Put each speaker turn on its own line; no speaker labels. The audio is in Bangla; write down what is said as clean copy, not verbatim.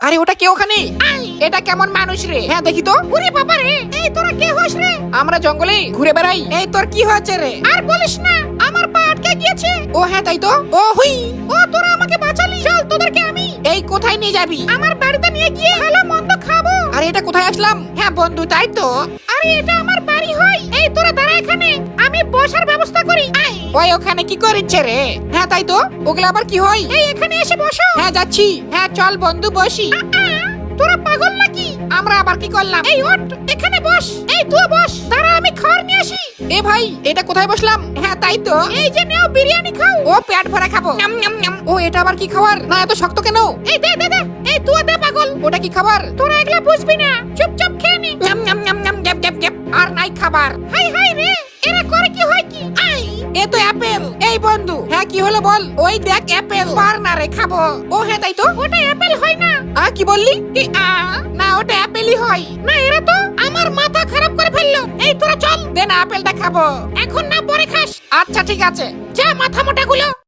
আরে ওটা কে ওখানে? এটা কেমন মানুষ রে? হ্যাঁ দেখি তো।
ওরে বাবা রে, এই তোরা কে হস রে?
আমরা জঙ্গলে ঘুরে বেড়াই। এই তোর কি হয়েছে রে?
আর বলিস না, আমার পা আটকে গিয়েছে।
ও হ্যাঁ তাই তো। ও হুই।
ও তোরা আমাকে বাঁচালি, চল তোদেরকে আমি
এই কোথায় নিয়ে যাবি?
আমার বাড়িতে নিয়ে গিয়ে ভালো মন্দ খাবো।
আরে এটা কোথায় আসলাম? হ্যাঁ বন্ধু তাই তো।
আরে এটা আমার বাড়ি হয়। এই তোরা দাঁড়া এখানে, আমি বসার ব্যবস্থা করি। আয়
ওই ওখানে কি করিচ্ছে রে? হ্যাঁ তাই তো, ওগুলা আবার কি হয়?
এই এখানে এসে বসো।
হ্যাঁ যাচ্ছি। হ্যাঁ চল বন্ধু বসি।
তোরা পাগল নাকি?
আমরা আবার কি করলাম?
এই ওঠ, এখানে বস। এই তুই বস, দাঁড়া আমি খাবার নিয়ে আসি।
এ ভাই এটা কোথায় বসলাম? হ্যাঁ তাই তো।
এই যে নেও বিরিয়ানি খাও।
ও পেট ভরা খাবো। নাম নাম নাম। ও এটা আবার কি খাবার? না এত শক্ত কেন?
এই দে দে দে, এই তুই দে পাগল।
ওটা কি খাবার?
তোরা এগুলা বুঝবি না, চুপচাপ খেয়ে নে।
নাম নাম নাম নাম গ্যাপ গ্যাপ গ্যাপ। আর নাই খাবার।
হাই হাই রে, এরা করে কি হয় কি? আই
এ তো অ্যাপেল। এই বন্ধু হ্যাঁ কি হলো বল? ওই দেখ অ্যাপেল। পার না রে খাবো। ও হ্যাঁ তাই তো।
ওটা অ্যাপেল হয় না।
কি বললি? না ওটা অ্যাপেলই হয়।
না এরা তো আমার মাথা খারাপ করে ফেললো। এই তোরা চল,
দে না আপেলটা খাবো।
এখন না পরে খাস।
আচ্ছা ঠিক আছে।
যা মাথা মোটা গুলো।